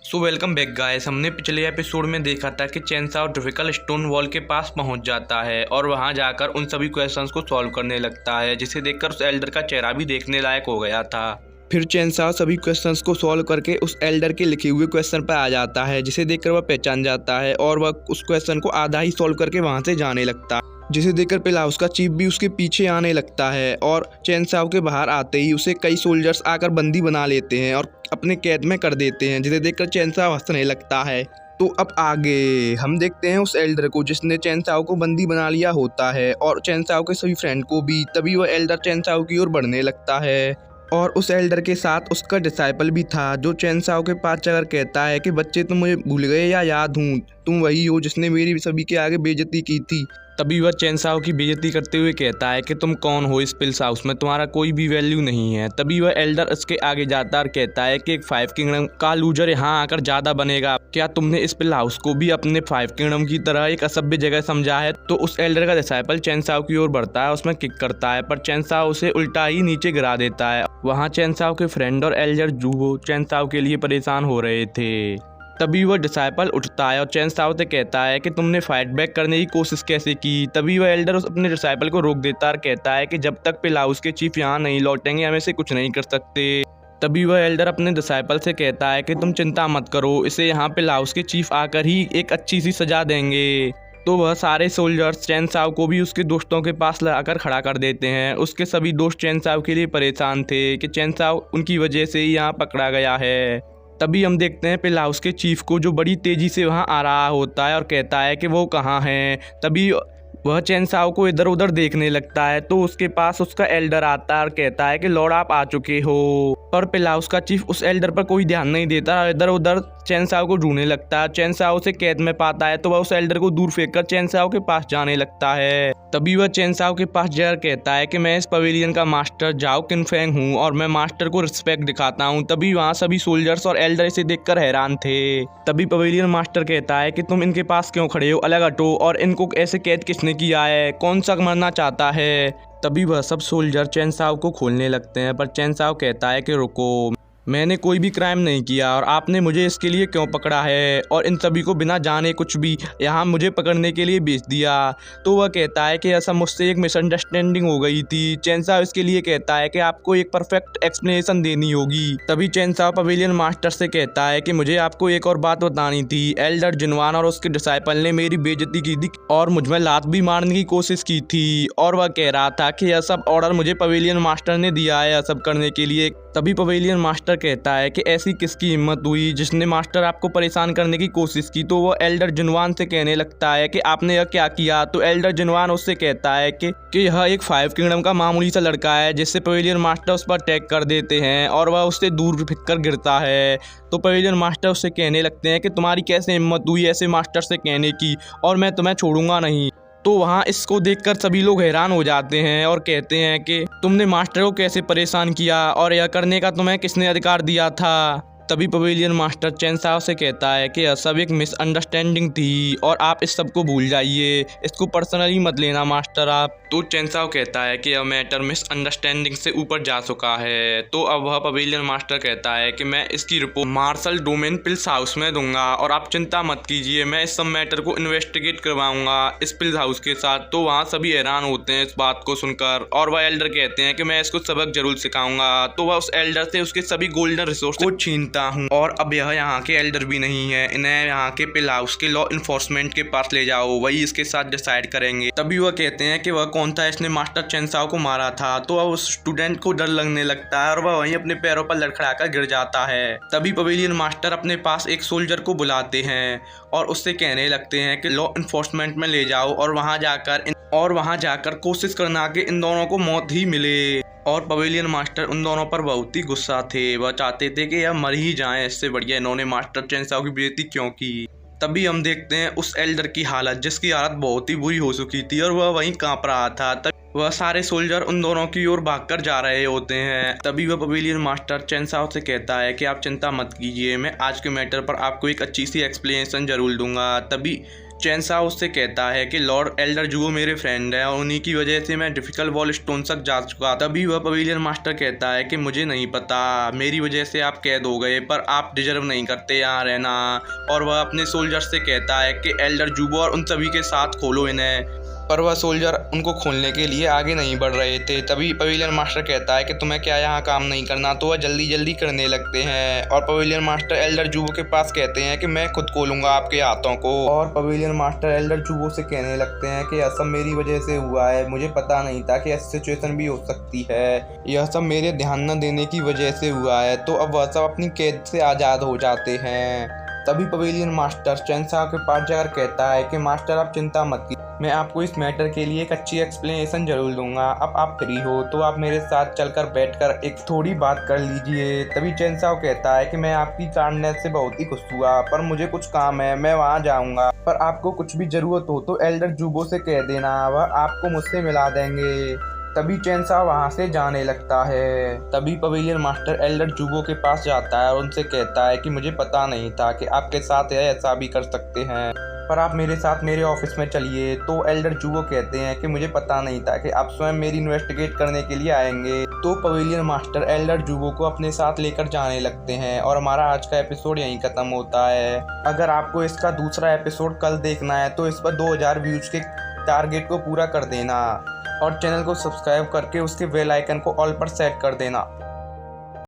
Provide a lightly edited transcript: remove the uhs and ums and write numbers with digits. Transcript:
So welcome back guys. हमने पिछले episode में देखा था कि चेनसाओ डिफिकल्ट स्टोन वॉल के पास पहुंच जाता है और वहां जाकर उन सभी क्वेश्चंस को सॉल्व करने लगता है, जिसे देखकर उस एल्डर का चेहरा भी देखने लायक हो गया था। फिर चेनसाओ सभी क्वेश्चंस को सॉल्व करके उस एल्डर के लिखे हुए क्वेश्चन पर आ जाता है, जिसे देखकर वह पहचान जाता है और वह उस क्वेश्चन को आधा ही सॉल्व करके वहां से जाने लगता है, जिसे देखकर पिलाउस का चीफ भी उसके पीछे आने लगता है। और चेनसाओ के बाहर आते ही उसे कई सोल्जर्स आकर बंदी बना लेते हैं और अपने कैद में कर देते हैं, जिसे देखकर चेनसाओ हंसने लगता है। तो अब आगे हम देखते हैं उस एल्डर को जिसने चेनसाओ को बंदी बना लिया होता है और चेनसाओ के सभी फ्रेंड को भी। तभी वह एल्डर चेनसाओ की ओर बढ़ने लगता है और उस एल्डर के साथ उसका डिसाइपल भी था, जो चेनसाओ के पास जाकर कहता है कि बच्चे तुम मुझे भूल गए या याद हूँ, तुम वही हो जिसने मेरी सभी के आगे बेइज्जती की थी। तभी वह चेनसाओ की बेइज्जती करते हुए कहता है कि तुम कौन हो, इस पिल्स हाउस में तुम्हारा कोई भी वैल्यू नहीं है। तभी वह एल्डर उसके आगे जाता और कहता है कि एक 5 किंगडम का लूजर यहाँ आकर ज्यादा बनेगा। क्या तुमने इस पिल हाउस को भी अपने 5 किंगडम की तरह एक असभ्य जगह समझा है? तो उस एल्डर का डिसाइपल चेनसाओ की ओर बढ़ता है, उसमें किक करता है, पर चेनसाओ उसे उल्टा ही नीचे गिरा देता है। वहाँ चेनसाओ के फ्रेंड और एल्डर जूहो चेनसाओ के लिए परेशान हो रहे थे। तभी वह डिसाइपल उठता है और चेनसाओ से कहता है कि तुमने फाइट बैक करने की कोशिश कैसे की? तभी वह एल्डर अपने डिसाइपल को रोक देता और कहता है कि जब तक पिल हाउस के चीफ यहाँ नहीं लौटेंगे हम इसे कुछ नहीं कर सकते। तभी वह एल्डर अपने डिसाइपल से कहता है कि तुम चिंता मत करो, इसे यहाँ पिल हाउस के चीफ आकर ही एक अच्छी सी सजा देंगे। तो वह सारे सोल्जर्स चेनसाओ को भी उसके दोस्तों के पास लाकर खड़ा कर देते हैं। उसके सभी दोस्त चेनसाओ के लिए परेशान थे कि चेनसाओ उनकी वजह से ही यहाँ पकड़ा गया है। तभी हम देखते हैं पिल हाउस के चीफ को, जो बड़ी तेजी से वहां आ रहा होता है और कहता है कि वो कहाँ हैं। तभी वह चेनसाओ को इधर उधर देखने लगता है, तो उसके पास उसका एल्डर आता है और कहता है कि लॉर्ड आप आ चुके हो। पर पिल हाउस का चीफ उस एल्डर पर कोई ध्यान नहीं देता और इधर उधर चेनसाओ को ढूंढने लगता है। चेनसाओ से कैद में पाता है तो वह उस एल्डर को दूर फेंककर चेनसाओ के पास जाने लगता है। तभी वह चेनसाओ के पास जाकर कहता है कि मैं इस पवेलियन का मास्टर जाओ किनफेंग हूँ और मैं मास्टर को रिस्पेक्ट दिखाता हूँ। तभी वहाँ सभी सोल्जर्स और एल्डर इसे देखकर हैरान थे। तभी पवेलियन मास्टर कहता है कि तुम इनके पास क्यों खड़े हो, अलग हटो, और इनको ऐसे कैद किसने किया है, कौन सा मरना चाहता है? तभी वह सब सोल्जर चेनसाओ को खोलने लगते हैं, पर चेनसाओ कहता है कि रुको, मैंने कोई भी क्राइम नहीं किया और आपने मुझे इसके लिए क्यों पकड़ा है और इन सभी को बिना जाने कुछ भी यहाँ मुझे पकड़ने के लिए भेज दिया। तो वह कहता है कि ऐसा मुझसे एक मिसअंडरस्टैंडिंग हो गई थी। चेनसाओ इसके लिए कहता है कि आपको एक परफेक्ट एक्सप्लेनेशन देनी होगी। तभी चेनसाओ पवेलियन मास्टर से कहता है कि मुझे आपको एक और बात बतानी थी। एल्डर जिनवान और उसके डिसाइपल ने मेरी बेइज्जती की थी और मुझमें लात भी मारने की कोशिश की थी, और वह कह रहा था कि यह सब ऑर्डर मुझे पवेलियन मास्टर ने दिया है यह सब करने के लिए। तभी पवेलियन मास्टर कहता है कि ऐसी किसकी हिम्मत हुई जिसने मास्टर आपको परेशान करने की कोशिश की? तो वो एल्डर जिनवान से कहने लगता है कि आपने यह क्या किया? तो एल्डर जिनवान उससे कहता है कि यह एक 5 किंगडम का मामूली सा लड़का है, जिससे पवेलियन मास्टर उस पर अटैक कर देते हैं और वह उससे दूर फिर गिरता है। तो पवेलियन मास्टर उससे कहने लगते हैं कि तुम्हारी कैसे हिम्मत हुई ऐसे मास्टर से कहने की, और मैं तुम्हें छोड़ूंगा नहीं। तो वहाँ इसको देखकर सभी लोग हैरान हो जाते हैं और कहते हैं कि तुमने मास्टर को कैसे परेशान किया और यह करने का तुम्हें किसने अधिकार दिया था? तभी पवेलियन मास्टर चेनसाओ से कहता है कि यह सब एक मिसअंडरस्टैंडिंग थी और आप इस सब को भूल जाइए, इसको पर्सनली मत लेना मास्टर आप। तो चेनसाओ कहता है कि यह मैटर मिसअंडरस्टैंडिंग से ऊपर जा चुका है। तो अब वह पवेलियन मास्टर कहता है कि मैं इसकी रिपोर्ट मार्शल डोमेन पिल्स हाउस में दूंगा और आप चिंता मत कीजिए, मैं इस सब मैटर को इन्वेस्टिगेट करवाऊंगा इस पिल्स हाउस के साथ। तो वहाँ सभी हैरान होते हैं इस बात को सुनकर और वह एल्डर कहते हैं कि मैं इसको सबक जरूर सिखाऊंगा। तो वह उस एल्डर से उसके सभी गोल्डन रिसोर्स को छीनता हूँ और अब यह यहाँ के एल्डर भी नहीं है, इन्हें यहाँ के पिल हाउस के लॉ इन्फोर्समेंट के पास ले जाओ, वही इसके साथ डिसाइड करेंगे। तभी वह कहते हैं कि वह कौन था इसने मास्टर चेनसाओ को मारा था। तो अब उस स्टूडेंट को डर लगने लगता है और वह वहीं अपने पैरों पर लड़खड़ाकर गिर जाता है। तभी पवेलियन मास्टर अपने पास एक सोल्जर को बुलाते हैं और उससे कहने लगते हैं कि लॉ इन्फोर्समेंट में ले जाओ और वहां जाकर कोशिश करना कि इन दोनों को मौत ही मिले। और पवेलियन मास्टर उन दोनों पर बहुत ही गुस्सा थे, वह चाहते थे कि यह मर ही जाएं, इससे बढ़िया इन्होंने मास्टर चेनसाओ की बेइज्जती क्यों की। तभी हम देखते हैं उस एल्डर की हालत, जिसकी हालत बहुत ही बुरी हो चुकी थी और वह वहीं कांप रहा था। तभी वह सारे सोल्जर उन दोनों की ओर भागकर जा रहे होते हैं। तभी वह पवेलियन मास्टर चेनसाओ से कहता है कि आप चिंता मत कीजिए, मैं आज के मैटर पर आपको एक अच्छी सी एक्सप्लेनेशन जरूर दूंगा। तभी चैनसाओ उससे कहता है कि लॉर्ड एल्डर जुवो मेरे फ्रेंड है और उन्हीं की वजह से मैं डिफिकल्ट वॉल स्टोन तक जा चुका। तभी वह पवेलियन मास्टर कहता है कि मुझे नहीं पता, मेरी वजह से आप कैद हो गए, पर आप डिजर्व नहीं करते यहाँ रहना। और वह अपने सोल्जर से कहता है कि एल्डर जुवो और उन सभी के साथ खोलो इन्हें, पर वह सोल्जर उनको खोलने के लिए आगे नहीं बढ़ रहे थे। तभी पवेलियन मास्टर कहता है कि तुम्हें क्या यहाँ काम नहीं करना, तो वह जल्दी जल्दी करने लगते हैं। और पवेलियन मास्टर एल्डर जुवो के पास कहते हैं कि मैं खुद खोलूंगा आपके हाथों को। और पवेलियन मास्टर एल्डर जुवो से कहने लगते हैं कि यह सब मेरी वजह से हुआ है, मुझे पता नहीं था कि ऐसी सिचुएशन भी हो सकती है, यह सब मेरे ध्यान न देने की वजह से हुआ है। तो अब वह सब अपनी कैद से आज़ाद हो जाते हैं। तभी पवेलियन मास्टर चैनसाओ के पास जाकर कहता है कि मास्टर आप चिंता मत कीजिए, मैं आपको इस मैटर के लिए एक अच्छी एक्सप्लेनेशन जरूर दूंगा। अब आप फ्री हो तो आप मेरे साथ चलकर बैठकर एक थोड़ी बात कर लीजिए। तभी चैनसाओ कहता है कि मैं आपकी काइंडनेस से बहुत ही खुश हुआ, पर मुझे कुछ काम है, मैं वहां जाऊंगा, पर आपको कुछ भी जरूरत हो तो एल्डर जुवो से कह देना, वह आपको मुझसे मिला देंगे। तभी चैनसाओ वहां से जाने लगता है। तभी पवेलियन मास्टर एल्डर जुवो के पास जाता है और उनसे कहता है कि मुझे पता नहीं था कि आपके साथ ऐसा भी कर सकते हैं, पर आप मेरे साथ मेरे ऑफिस में चलिए। तो एल्डर जुवो कहते हैं कि मुझे पता नहीं था कि आप स्वयं मेरी इन्वेस्टिगेट करने के लिए आएंगे। तो पवेलियन मास्टर एल्डर जुवो को अपने साथ लेकर जाने लगते हैं और हमारा आज का एपिसोड यहीं खत्म होता है। अगर आपको इसका दूसरा एपिसोड कल देखना है तो इस पर 2000 व्यूज के टारगेट को पूरा कर देना और चैनल को सब्सक्राइब करके उसके बेल आइकन को ऑल पर सेट कर देना।